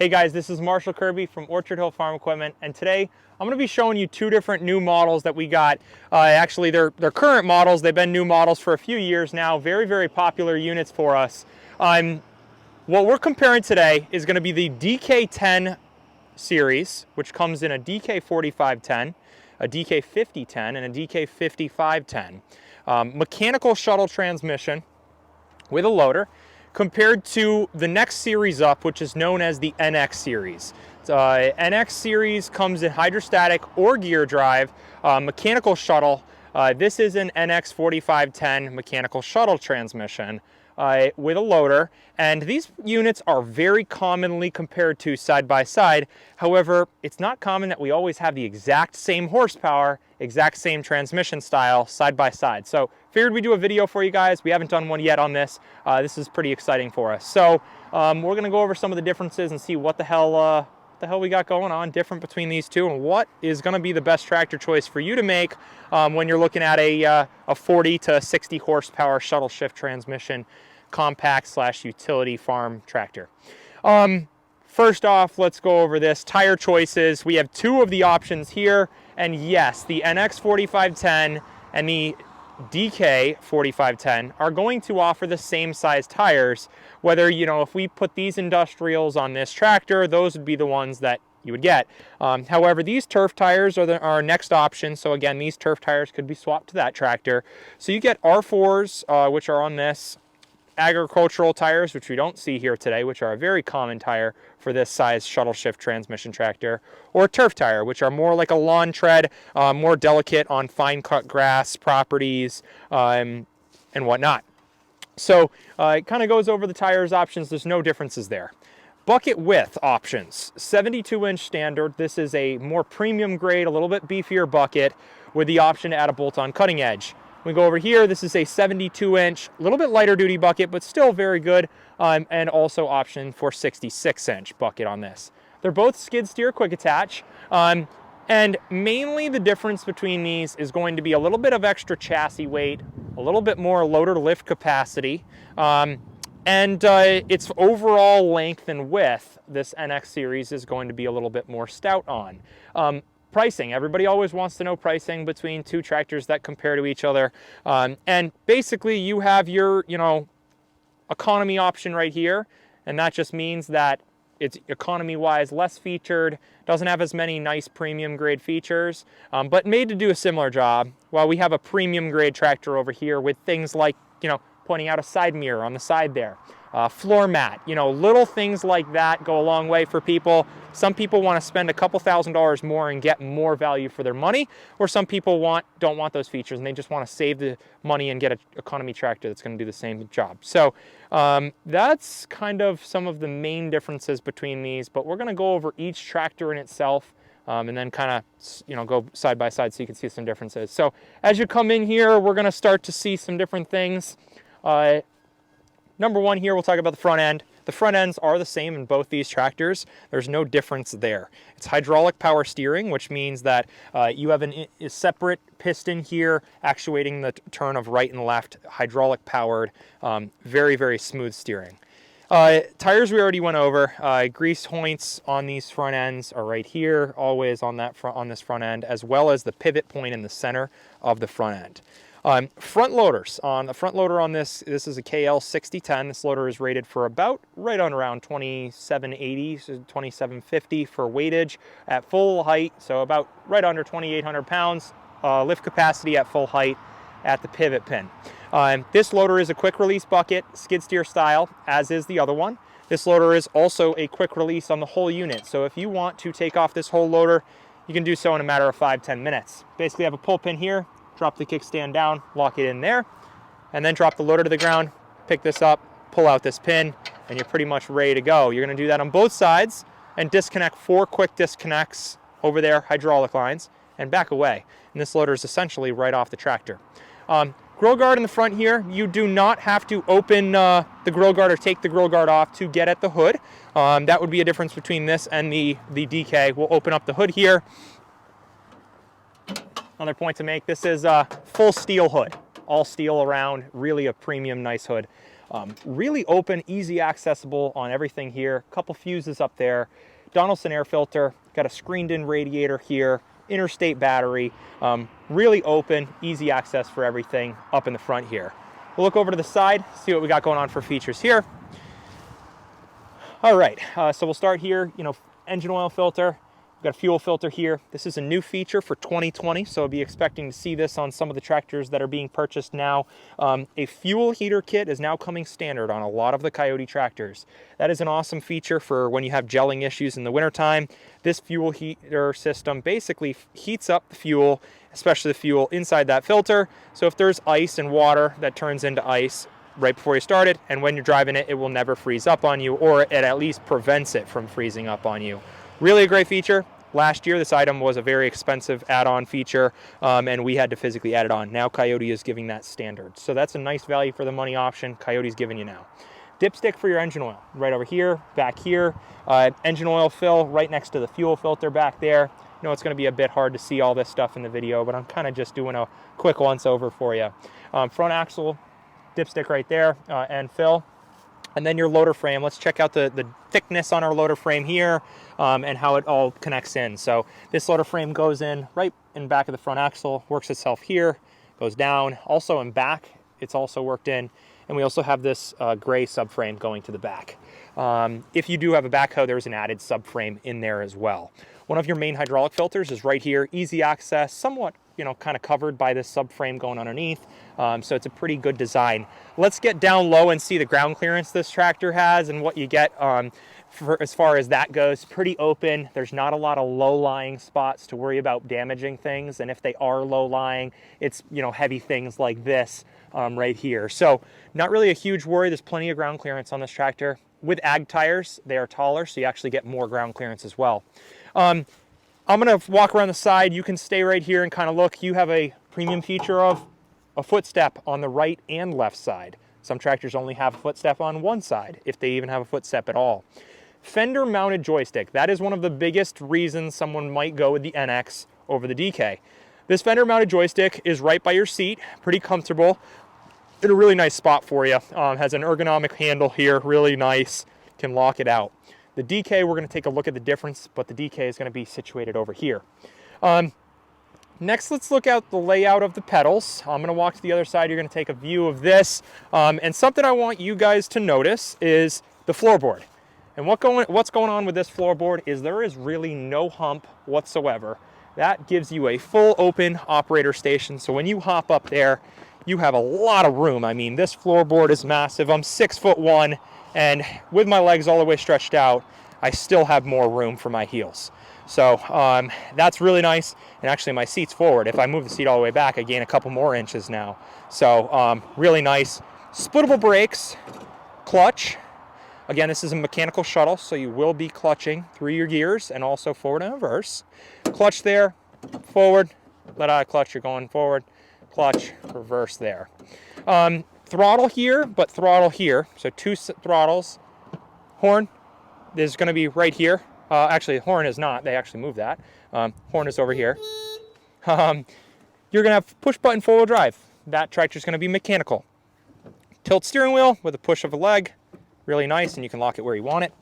Hey guys, this is Marshall Kirby from Orchard Hill Farm Equipment, and today I'm going to be showing you two different new models that we got. Actually, they're current models. They've been new models for a few years now. Very, very popular units for us. What we're comparing today is going to be the DK10 series, which comes in a DK4510, a DK5010, and a DK5510. Mechanical shuttle transmission with a loader, compared to the next series up, which is known as the NX series. NX series comes in hydrostatic or gear drive, mechanical shuttle. This is an NX4510 mechanical shuttle transmission with a loader, and these units are very commonly compared to side by side. However, it's not common that we always have the exact same horsepower, exact same transmission style side by side. So figured we'd do a video for you guys. We haven't done one yet on this. This is pretty exciting for us. So we're gonna go over some of the differences and see what the hell we got going on different between these two, and what is gonna be the best tractor choice for you to make when you're looking at a 40 to 60 horsepower shuttle shift transmission compact / utility farm tractor. First off, let's go over this. Tire choices. We have two of the options here, and yes, the NX4510 and the DK4510 are going to offer the same size tires. Whether, if we put these industrials on this tractor, those would be the ones that you would get. However, these turf tires are our next option. So again, these turf tires could be swapped to that tractor. So you get R4s, which are on this, agricultural tires, which we don't see here today, which are a very common tire for this size shuttle shift transmission tractor, or turf tire, which are more like a lawn tread, more delicate on fine cut grass properties and whatnot. So it kind of goes over the tires options. There's no differences there. Bucket width options, 72-inch standard. This is a more premium grade, a little bit beefier bucket with the option to add a bolt-on cutting edge. We go over here, this is a 72-inch, a little bit lighter duty bucket, but still very good, and also option for 66-inch bucket on this. They're both skid steer quick attach, and mainly the difference between these is going to be a little bit of extra chassis weight, a little bit more loader lift capacity, and its overall length and width. This NX series is going to be a little bit more stout on. Pricing. Everybody always wants to know pricing between two tractors that compare to each other. And basically you have your, economy option right here. And that just means that it's economy-wise less featured, doesn't have as many nice premium grade features, but made to do a similar job. While we have a premium grade tractor over here with things like, pointing out a side mirror on the side there. Floor mat, little things like that go a long way for people. Some people want to spend a couple $1,000s more and get more value for their money, or some people don't want those features and they just want to save the money and get an economy tractor that's going to do the same job. So that's kind of some of the main differences between these, but we're going to go over each tractor in itself and then kind of go side by side so you can see some differences. So as you come in here, we're going to start to see some different things. Number one here, we'll talk about the front end. The front ends are the same in both these tractors. There's no difference there. It's hydraulic power steering, which means that you have a separate piston here actuating the turn of right and left, hydraulic powered, very, very smooth steering. Tires we already went over. Grease joints on these front ends are right here, always on this front end, as well as the pivot point in the center of the front end. Front loaders. On the front loader on this is a KL6010. This loader is rated for about right on around 2780, so 2750 for weightage at full height, so about right under 2,800 pounds. Lift capacity at full height at the pivot pin. This loader is a quick release bucket, skid steer style, as is the other one. This loader is also a quick release on the whole unit, so if you want to take off this whole loader, you can do so in a matter of 5-10 minutes. Basically have a pull pin here, drop the kickstand down, lock it in there, and then drop the loader to the ground, pick this up, pull out this pin, and you're pretty much ready to go. You're going to do that on both sides and disconnect 4 quick disconnects over there, hydraulic lines, and back away. And this loader is essentially right off the tractor. Grill guard in the front here, you do not have to open the grill guard or take the grill guard off to get at the hood. That would be a difference between this and the DK. We'll open up the hood here. Another point to make, this is a full steel hood, all steel around, really a premium nice hood. Really open, easy accessible on everything here. Couple fuses up there. Donaldson air filter, got a screened in radiator here, interstate battery, really open, easy access for everything up in the front here. We'll look over to the side, see what we got going on for features here. All right, so we'll start here, engine oil filter. We've got a fuel filter here. This is a new feature for 2020, so I'll be expecting to see this on some of the tractors that are being purchased now. A fuel heater kit is now coming standard on a lot of the Kioti tractors. That is an awesome feature for when you have gelling issues in the wintertime. This fuel heater system basically heats up the fuel, especially the fuel inside that filter. So if there's ice and water, that turns into ice right before you start it, and when you're driving it, it will never freeze up on you, or it at least prevents it from freezing up on you. Really a great feature. Last year, this item was a very expensive add-on feature, and we had to physically add it on. Now Kioti is giving that standard. So that's a nice value for the money option Kioti's giving you now. Dipstick for your engine oil, right over here, back here. Engine oil fill right next to the fuel filter back there. I know it's going to be a bit hard to see all this stuff in the video, but I'm kind of just doing a quick once-over for you. Front axle, dipstick right there, and fill. And then your loader frame. Let's check out the thickness on our loader frame here and how it all connects in. So this loader frame goes in right in back of the front axle, works itself here, goes down. Also in back, it's also worked in. And we also have this gray subframe going to the back. If you do have a backhoe, there's an added subframe in there as well. One of your main hydraulic filters is right here, easy access, somewhat kind of covered by this subframe going underneath. So it's a pretty good design. Let's get down low and see the ground clearance this tractor has and what you get as far as that goes. Pretty open. There's not a lot of low-lying spots to worry about damaging things. And if they are low-lying, it's heavy things like this right here. So not really a huge worry. There's plenty of ground clearance on this tractor. With ag tires, they are taller, so you actually get more ground clearance as well. I'm going to walk around the side. You can stay right here and kind of look. You have a premium feature of a footstep on the right and left side. Some tractors only have a footstep on one side, if they even have a footstep at all. Fender mounted joystick. That is one of the biggest reasons someone might go with the NX over the DK. This fender mounted joystick is right by your seat, pretty comfortable, in a really nice spot for you. Has an ergonomic handle here, really nice, can lock it out. The DK, we're going to take a look at the difference, but the DK is going to be situated over here. Next, let's look at the layout of the pedals. I'm going to walk to the other side. You're going to take a view of this. And something I want you guys to notice is the floorboard. And what's going on with this floorboard is there is really no hump whatsoever. That gives you a full open operator station. So when you hop up there, you have a lot of room. I mean, this floorboard is massive. I'm 6'1", and with my legs all the way stretched out, I still have more room for my heels. So that's really nice. And actually my seat's forward. If I move the seat all the way back, I gain a couple more inches now. So really nice. Splittable brakes, clutch. Again, this is a mechanical shuttle, so you will be clutching through your gears and also forward and reverse. Clutch there, forward, let out of clutch, you're going forward, clutch, reverse there. Throttle here, but throttle here. So two throttles. Horn is going to be right here. Actually, horn is not. They actually moved that. Horn is over here. You're going to have push button four-wheel drive. That tractor is going to be mechanical. Tilt steering wheel with a push of a leg. Really nice, and you can lock it where you want it.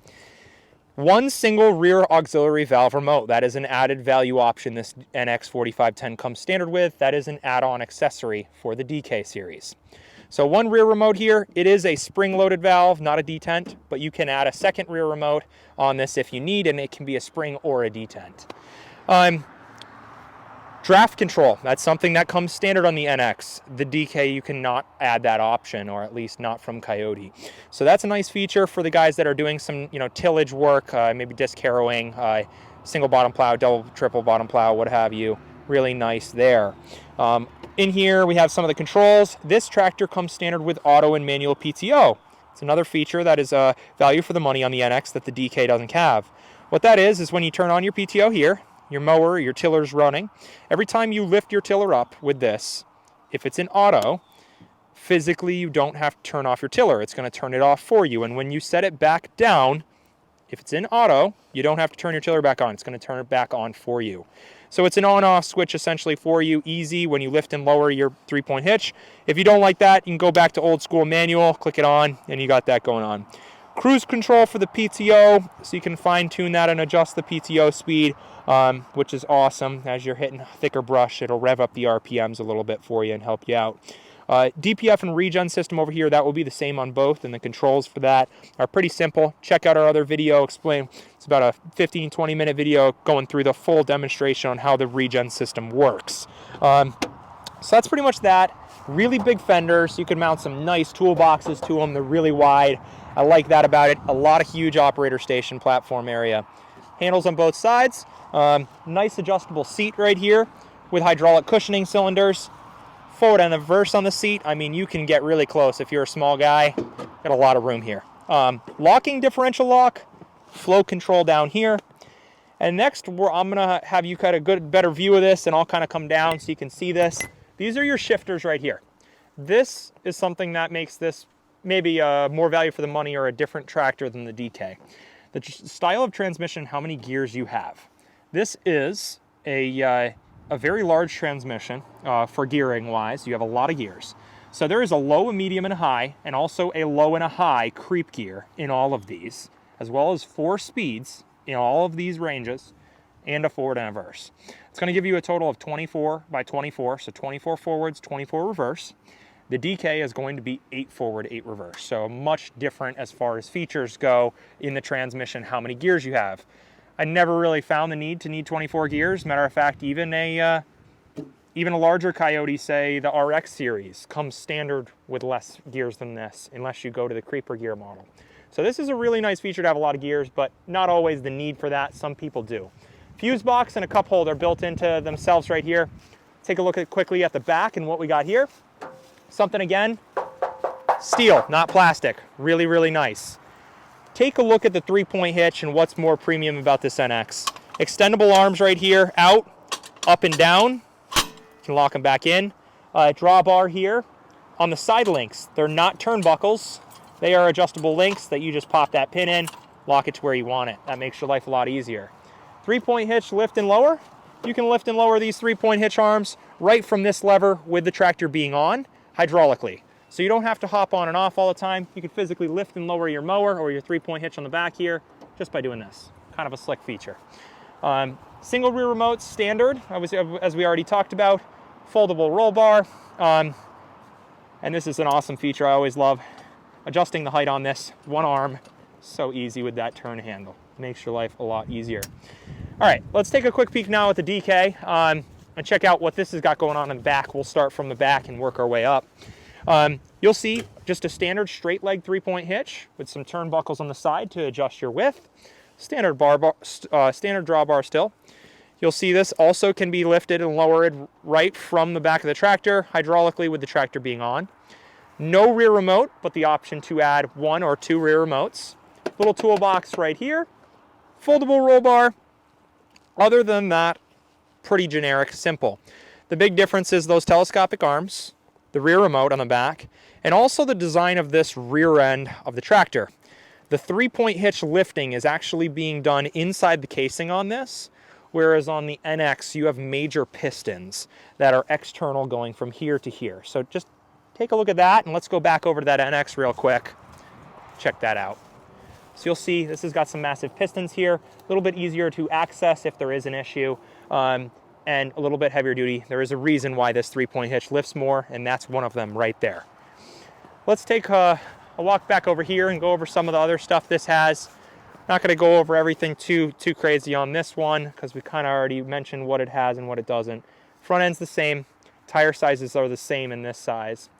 One single rear auxiliary valve remote. That is an added value option this NX4510 comes standard with. That is an add-on accessory for the DK series. So one rear remote here. It is a spring-loaded valve, not a detent, but you can add a second rear remote on this if you need, and it can be a spring or a detent. Draft control. That's something that comes standard on the NX. The DK, you cannot add that option, or at least not from Kioti. So that's a nice feature for the guys that are doing some, tillage work, maybe disc harrowing, single bottom plow, double, triple bottom plow, what have you. Really nice there. In here, we have some of the controls. This tractor comes standard with auto and manual PTO. It's another feature that is a value for the money on the NX that the DK doesn't have. What that is when you turn on your PTO here, your mower, your tiller's running. Every time you lift your tiller up with this, if it's in auto, physically you don't have to turn off your tiller. It's going to turn it off for you. And when you set it back down, if it's in auto, you don't have to turn your tiller back on. It's going to turn it back on for you. So it's an on-off switch essentially for you, easy when you lift and lower your 3-point hitch. If you don't like that, you can go back to old school manual, click it on, and you got that going on. Cruise control for the PTO, so you can fine tune that and adjust the PTO speed, which is awesome. As you're hitting thicker brush, it'll rev up the RPMs a little bit for you and help you out. DPF and regen system over here, that will be the same on both, and the controls for that are pretty simple. Check out our other video, it's about a 15-20 minute video going through the full demonstration on how the regen system works. So that's pretty much that. Really big fenders, you can mount some nice toolboxes to them, they're really wide. I like that about it. A lot of huge operator station platform area. Handles on both sides, nice adjustable seat right here with hydraulic cushioning cylinders. Forward and reverse on the seat. I mean, you can get really close if you're a small guy. Got a lot of room here. Locking differential lock, flow control down here. And next, I'm gonna have you kind of better view of this, and I'll kind of come down so you can see this. These are your shifters right here. This is something that makes this maybe more value for the money or a different tractor than the DK. The style of transmission, how many gears you have. This is a very large transmission for gearing wise. You have a lot of gears. So there is a low, a medium, and a high, and also a low and a high creep gear in all of these, as well as 4 speeds in all of these ranges, and a forward and a reverse. It's going to give you a total of 24 by 24, so 24 forwards, 24 reverse. The DK is going to be 8 forward, 8 reverse, so much different as far as features go in the transmission, how many gears you have. I never really found the need to need 24 gears. Matter of fact, even a larger Kioti, say the RX series, comes standard with less gears than this, unless you go to the creeper gear model. So this is a really nice feature to have a lot of gears, but not always the need for that. Some people do. Fuse box and a cup holder built into themselves right here. Take a look quickly at the back and what we got here. Something again, steel, not plastic. Really, really nice. Take a look at the 3-point hitch and what's more premium about this NX. Extendable arms right here, out, up and down. You can lock them back in. Drawbar here. On the side links, they're not turnbuckles. They are adjustable links that you just pop that pin in, lock it to where you want it. That makes your life a lot easier. 3-point hitch, lift and lower. You can lift and lower these 3-point hitch arms right from this lever with the tractor being on, hydraulically. So you don't have to hop on and off all the time. You can physically lift and lower your mower or your 3-point hitch on the back here just by doing this. Kind of a slick feature. Single rear remote, standard, as we already talked about. Foldable roll bar. And this is an awesome feature I always love. Adjusting the height on this, one arm, so easy with that turn handle. Makes your life a lot easier. All right, let's take a quick peek now at the DK and check out what this has got going on in the back. We'll start from the back and work our way up. You'll see just a standard straight leg 3-point hitch with some turnbuckles on the side to adjust your width. Standard drawbar still. You'll see this also can be lifted and lowered right from the back of the tractor, hydraulically with the tractor being on. No rear remote, but the option to add 1 or 2 rear remotes. Little toolbox right here. Foldable roll bar. Other than that, pretty generic, simple. The big difference is those telescopic arms, the rear remote on the back, and also the design of this rear end of the tractor. The 3-point hitch lifting is actually being done inside the casing on this, whereas on the NX you have major pistons that are external going from here to here. So just take a look at that, and let's go back over to that NX real quick. Check that out. So you'll see this has got some massive pistons here, a little bit easier to access if there is an issue, and a little bit heavier duty. There is a reason why this 3-point hitch lifts more, and that's one of them right there. Let's take a walk back over here and go over some of the other stuff this has. Not going to go over everything too crazy on this one because we kind of already mentioned what it has and what it doesn't. Front end's the same. Tire sizes are the same in this size.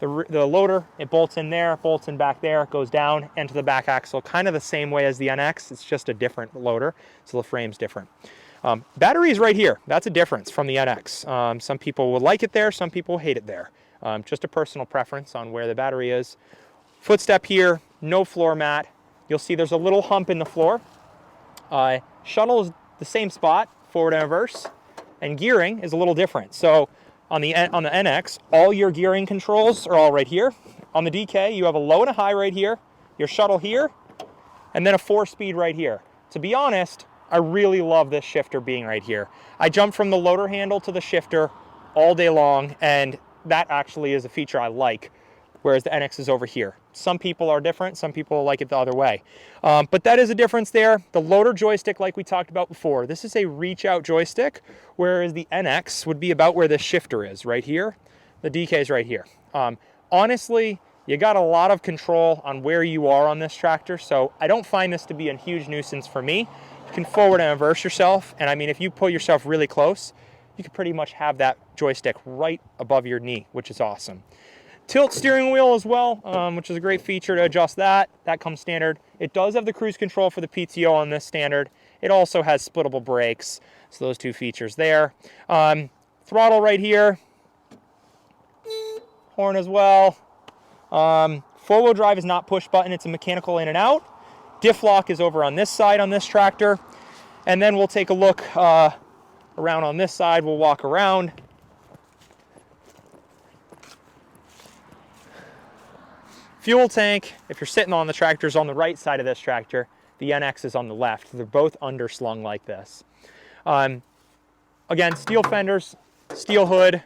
The loader, it bolts in there, bolts in back there, goes down into the back axle, kind of the same way as the NX. It's just a different loader, so the frame's different. Battery is right here. That's a difference from the NX. Some people will like it there, some people hate it there. Just a personal preference on where the battery is. Footstep here, no floor mat. You'll see there's a little hump in the floor. Shuttle is the same spot, forward and reverse, and gearing is a little different. So on the NX, all your gearing controls are all right here. On the DK, you have a low and a high right here, your shuttle here, and then a 4-speed right here. To be honest, I really love this shifter being right here. I jump from the loader handle to the shifter all day long, and that actually is a feature I like, whereas the NX is over here. Some people are different, some people like it the other way. But that is a difference there. The loader joystick, like we talked about before, this is a reach out joystick, whereas the NX would be about where the shifter is, right here. The DK is right here. Honestly, you got a lot of control on where you are on this tractor, so I don't find this to be a huge nuisance for me. You can forward and reverse yourself, and I mean, if you pull yourself really close, you can pretty much have that joystick right above your knee, which is awesome. Tilt steering wheel as well, which is a great feature to adjust that. That comes standard. It does have the cruise control for the PTO on this standard. It also has splittable brakes, so those two features there. Throttle right here. Horn as well. Four-wheel drive is not push button, it's a mechanical in and out. Diff lock is over on this side on this tractor. And then we'll take a look around on this side. We'll walk around. Fuel tank, if you're sitting on the tractor, is on the right side of this tractor. The NX is on the left. They're both underslung like this. Again, steel fenders, steel hood,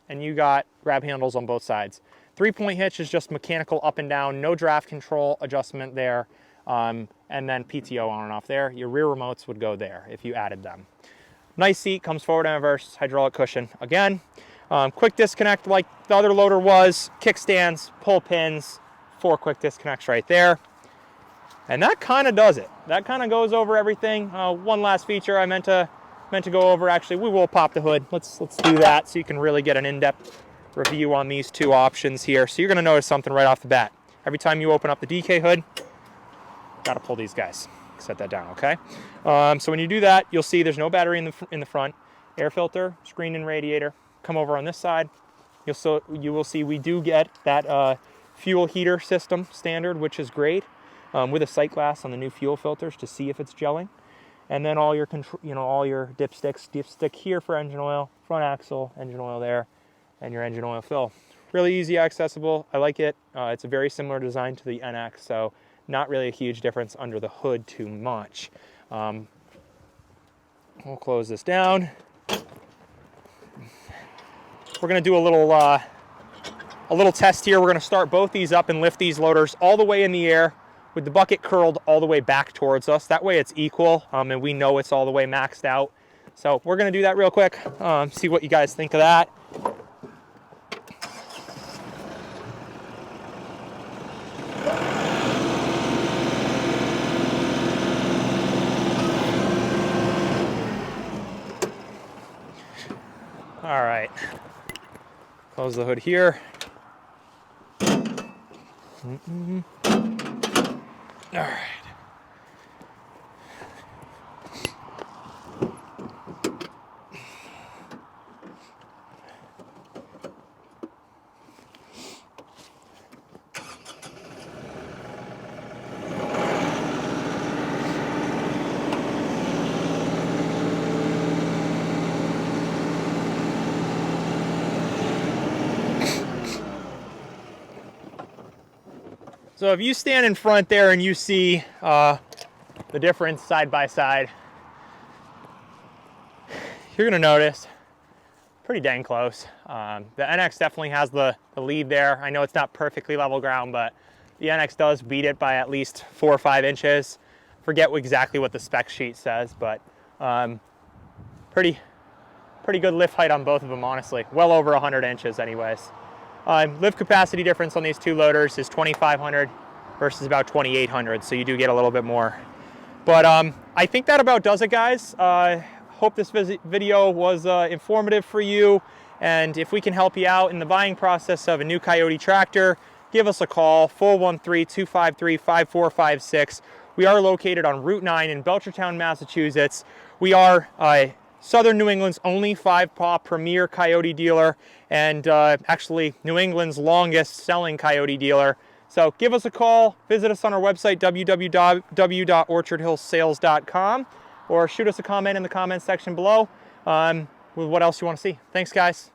and you got grab handles on both sides. 3-point hitch is just mechanical up and down, no draft control adjustment there, and then PTO on and off there. Your rear remotes would go there if you added them. Nice seat, comes forward and reverse, hydraulic cushion. Again, quick disconnect like the other loader was, kickstands, pull pins, 4 quick disconnects right there. And that kind of does it. That kind of goes over everything. One last feature I meant to go over, actually, we will pop the hood. Let's do that so you can really get an in-depth review on these two options here. So you're gonna notice something right off the bat. Every time you open up the DK hood, gotta pull these guys. Set that down, okay? So when you do that, you'll see there's no battery in the front. Air filter, screen and radiator. Come over on this side. You will see we do get that fuel heater system standard, which is great, with a sight glass on the new fuel filters to see if it's gelling. And then all your all your dipstick here for engine oil, front axle, engine oil there, and your engine oil fill. Really easy, accessible. I like it. It's a very similar design to the NX, so not really a huge difference under the hood too much. We'll close this down. We're gonna do a little test here. We're gonna start both these up and lift these loaders all the way in the air with the bucket curled all the way back towards us. That way it's equal, and we know it's all the way maxed out. So we're gonna do that real quick, see what you guys think of that. All right, close the hood here. All right. So if you stand in front there and you see the difference side by side, you're gonna notice pretty dang close. The NX definitely has the lead there. I know it's not perfectly level ground, but the NX does beat it by at least 4 or 5 inches. Forget exactly what the spec sheet says, but pretty good lift height on both of them, honestly. Well over 100 inches anyways. Lift capacity difference on these two loaders is 2,500 versus about 2,800, so you do get a little bit more. But I think that about does it, guys. Hope this video was informative for you, and if we can help you out in the buying process of a new Kioti tractor, give us a call, 413-253-5456. We are located on Route 9 in Belchertown, Massachusetts. We are Southern New England's only 5-paw premier Kioti dealer, and actually New England's longest selling Kioti dealer. So give us a call, visit us on our website, www.orchardhillsales.com, or shoot us a comment in the comments section below with what else you want to see. Thanks, guys.